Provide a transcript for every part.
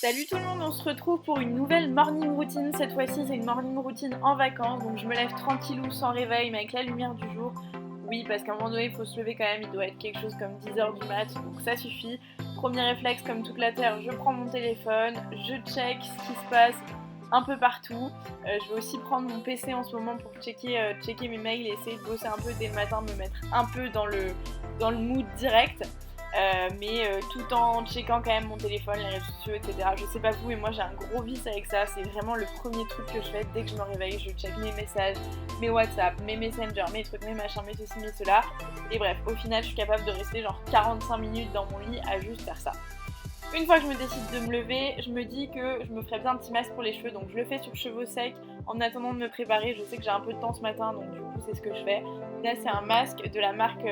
Salut tout le monde, on se retrouve pour une nouvelle morning routine. Cette fois-ci, c'est une morning routine en vacances, donc je me lève tranquillou, sans réveil, mais avec la lumière du jour. Oui, parce qu'à un moment donné, il faut se lever quand même, il doit être quelque chose comme 10h du mat, donc ça suffit. Premier réflexe, comme toute la terre, je prends mon téléphone, je check ce qui se passe un peu partout. Je vais aussi prendre mon PC en ce moment pour checker mes mails et essayer de bosser un peu dès le matin, me mettre un peu dans le mood direct. Mais tout en checkant quand même mon téléphone, les réseaux sociaux, etc. Je sais pas vous, mais moi j'ai un gros vice avec ça. C'est vraiment le premier truc que je fais dès que je me réveille. Je check mes messages, mes WhatsApp, mes Messenger, mes trucs, mes machins, mes ceci, mes cela. Et bref, au final, je suis capable de rester genre 45 minutes dans mon lit à juste faire ça. Une fois que je me décide de me lever, je me dis que je me ferais bien un petit masque pour les cheveux, donc je le fais sur cheveux secs en attendant de me préparer. Je sais que j'ai un peu de temps ce matin, donc du coup c'est ce que je fais. Là c'est un masque de la marque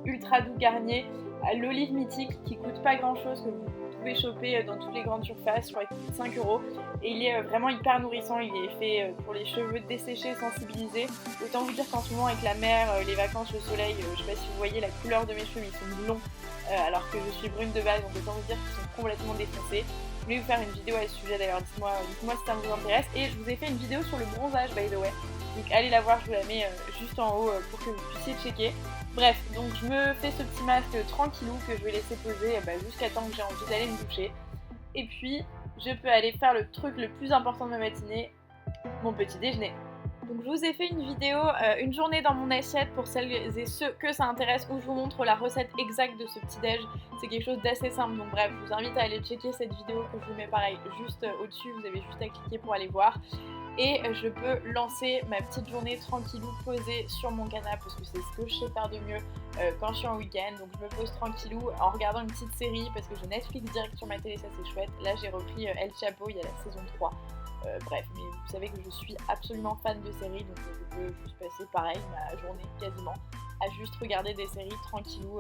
Ultra Doux Garnier à l'olive mythique qui coûte pas grand chose, que vous pouvez choper dans toutes les grandes surfaces, je crois qu'il coûte 5 € et il est vraiment hyper nourrissant. Il est fait pour les cheveux desséchés, sensibilisés. Autant vous dire qu'en ce moment avec la mer, les vacances, le soleil, je sais pas si vous voyez la couleur de mes cheveux, ils sont blonds alors que je suis brune de base, donc autant vous dire qu'ils sont complètement défoncés. Je voulais vous faire une vidéo à ce sujet d'ailleurs, dites-moi si ça vous intéresse. Et je vous ai fait une vidéo sur le bronzage by the way, donc allez la voir, je vous la mets juste en haut pour que vous puissiez checker. Bref, donc je me fais ce petit masque tranquillou que je vais laisser poser jusqu'à temps que j'ai envie d'aller me doucher. Et puis je peux aller faire le truc le plus important de ma matinée, mon petit déjeuner. Donc je vous ai fait une vidéo, une journée dans mon assiette pour celles et ceux que ça intéresse, où je vous montre la recette exacte de ce petit déj. C'est quelque chose d'assez simple, donc bref, je vous invite à aller checker cette vidéo que je vous mets pareil juste au-dessus, vous avez juste à cliquer pour aller voir. Et je peux lancer ma petite journée tranquillou posée sur mon canapé parce que c'est ce que je sais faire de mieux quand je suis en week-end. Donc je me pose tranquillou en regardant une petite série parce que j'ai Netflix direct sur ma télé, ça c'est chouette. Là j'ai repris El Chapo, il y a la saison 3. Bref, mais vous savez que je suis absolument fan de séries, donc je peux juste passer pareil ma journée quasiment à juste regarder des séries tranquillou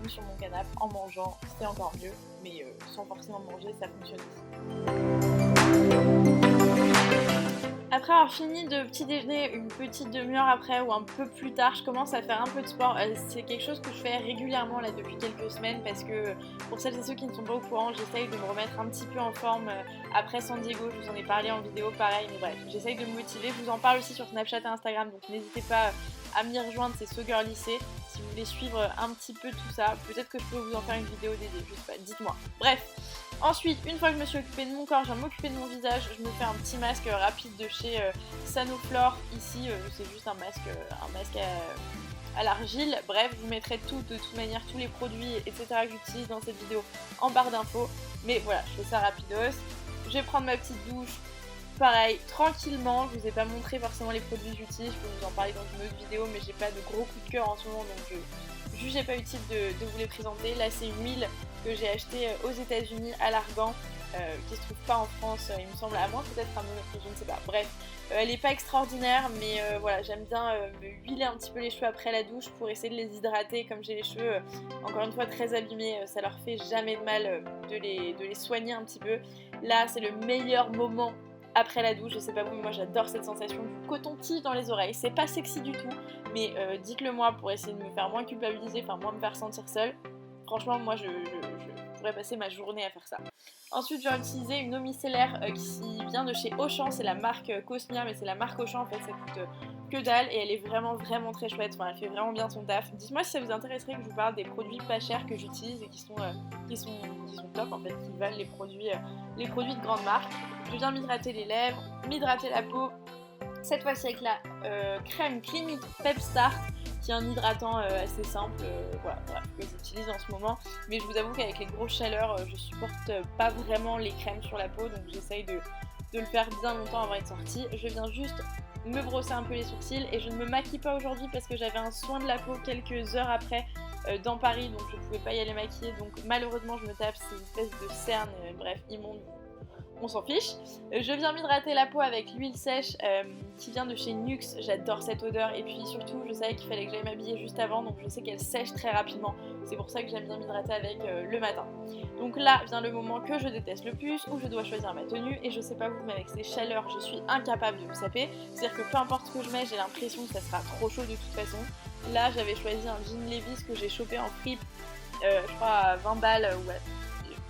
sur mon canapé en mangeant, c'est encore mieux, mais sans forcément manger, ça fonctionne aussi. Après avoir fini de petit déjeuner, une petite demi-heure après ou un peu plus tard, je commence à faire un peu de sport. C'est quelque chose que je fais régulièrement là depuis quelques semaines parce que pour celles et ceux qui ne sont pas au courant, j'essaye de me remettre un petit peu en forme après San Diego. Je vous en ai parlé en vidéo pareil, mais bref, j'essaye de me motiver. Je vous en parle aussi sur Snapchat et Instagram, donc n'hésitez pas à m'y rejoindre, c'est So Girl Lycée. Si vous voulez suivre un petit peu tout ça, peut-être que je peux vous en faire une vidéo dédiée, je sais pas, dites-moi. Bref. Ensuite, une fois que je me suis occupée de mon corps, je vais m'occuper de mon visage, je me fais un petit masque rapide de chez Sanoflore. Ici, c'est juste un masque à l'argile. Bref, je vous mettrai de toute manière tous les produits, etc. que j'utilise dans cette vidéo en barre d'infos. Mais voilà, je fais ça rapidos. Je vais prendre ma petite douche. Pareil, tranquillement, je vous ai pas montré forcément les produits que j'utilise, je peux vous en parler dans une autre vidéo, mais j'ai pas de gros coup de cœur en ce moment, donc je jugeais pas utile de vous les présenter. Là, c'est une huile que j'ai achetée aux États-Unis à l'Argan, qui se trouve pas en France, il me semble, à moins peut-être à Monaco, je ne sais pas. Bref, elle est pas extraordinaire, mais voilà, j'aime bien me huiler un petit peu les cheveux après la douche pour essayer de les hydrater. Comme j'ai les cheveux, encore une fois, très abîmés, ça leur fait jamais de mal de les soigner un petit peu. Là, c'est le meilleur moment après la douche, je sais pas vous, mais moi j'adore cette sensation du coton-tige dans les oreilles. C'est pas sexy du tout, mais dites-le moi pour essayer de me faire moins culpabiliser, enfin moins me faire sentir seule. Franchement, moi je pourrais passer ma journée à faire ça. Ensuite, je vais utiliser une eau micellaire qui vient de chez Auchan, c'est la marque Cosmia, mais c'est la marque Auchan en fait, ça coûte que dalle et elle est vraiment très chouette, enfin, elle fait vraiment bien son taf. Dites-moi si ça vous intéresserait que je vous parle des produits pas chers que j'utilise et qui sont top en fait, qui valent les produits de grande marque. Je viens m'hydrater les lèvres, m'hydrater la peau, cette fois-ci avec la crème Clinique Pep Start, qui est un hydratant assez simple, voilà, que j'utilise en ce moment. Mais je vous avoue qu'avec les grosses chaleurs, je supporte pas vraiment les crèmes sur la peau, donc j'essaye de le faire bien longtemps avant d'être sortie. Je viens juste me brosser un peu les sourcils et je ne me maquille pas aujourd'hui parce que j'avais un soin de la peau quelques heures après dans Paris, donc je pouvais pas y aller maquiller, donc malheureusement je me tape ces espèces de cernes, bref, immondes. On s'en fiche. Je viens m'hydrater la peau avec l'huile sèche qui vient de chez Nux. J'adore cette odeur et puis surtout je savais qu'il fallait que j'aille m'habiller juste avant, donc je sais qu'elle sèche très rapidement. C'est pour ça que j'aime bien m'hydrater avec le matin. Donc là vient le moment que je déteste le plus, où je dois choisir ma tenue et je sais pas vous, mais avec ces chaleurs je suis incapable de me saper. C'est-à-dire que peu importe ce que je mets, j'ai l'impression que ça sera trop chaud de toute façon. Là j'avais choisi un jean Levi's que j'ai chopé en fripe, je crois à 20 balles, ouais.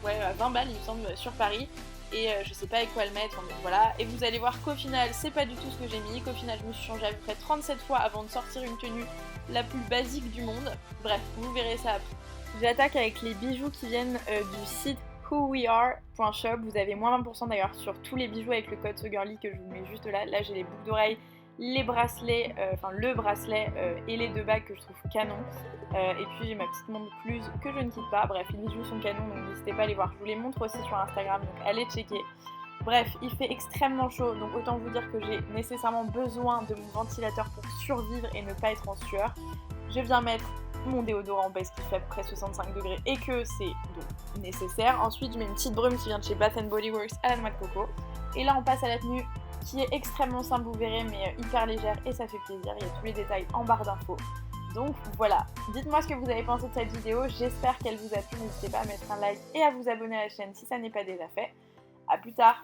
ouais, à 20 balles il me semble sur Paris. Et je sais pas avec quoi le mettre, donc voilà. Et vous allez voir qu'au final, c'est pas du tout ce que j'ai mis, qu'au final, je me suis changée à peu près 37 fois avant de sortir une tenue la plus basique du monde. Bref, vous verrez ça après. J'attaque avec les bijoux qui viennent du site whoweare.shop. Vous avez moins 20% d'ailleurs sur tous les bijoux avec le code SoGirly que je vous mets juste là. Là, j'ai les boucles d'oreilles, les bracelets, enfin le bracelet et les 2 bagues que je trouve canon. Et puis j'ai ma petite montre Cluse que je ne quitte pas. Bref, les bijoux sont canons, donc n'hésitez pas à les voir. Je vous les montre aussi sur Instagram, donc allez checker. Bref, il fait extrêmement chaud, donc autant vous dire que j'ai nécessairement besoin de mon ventilateur pour survivre et ne pas être en sueur. Je viens mettre mon déodorant parce qu'il fait à peu près 65 degrés et que c'est donc nécessaire. Ensuite, je mets une petite brume qui vient de chez Bath Body Works à la noix de coco. Et là, on passe à la tenue qui est extrêmement simple, vous verrez, mais hyper légère et ça fait plaisir. Il y a tous les détails en barre d'infos. Donc voilà, dites-moi ce que vous avez pensé de cette vidéo, j'espère qu'elle vous a plu, n'hésitez pas à mettre un like et à vous abonner à la chaîne si ça n'est pas déjà fait. A plus tard.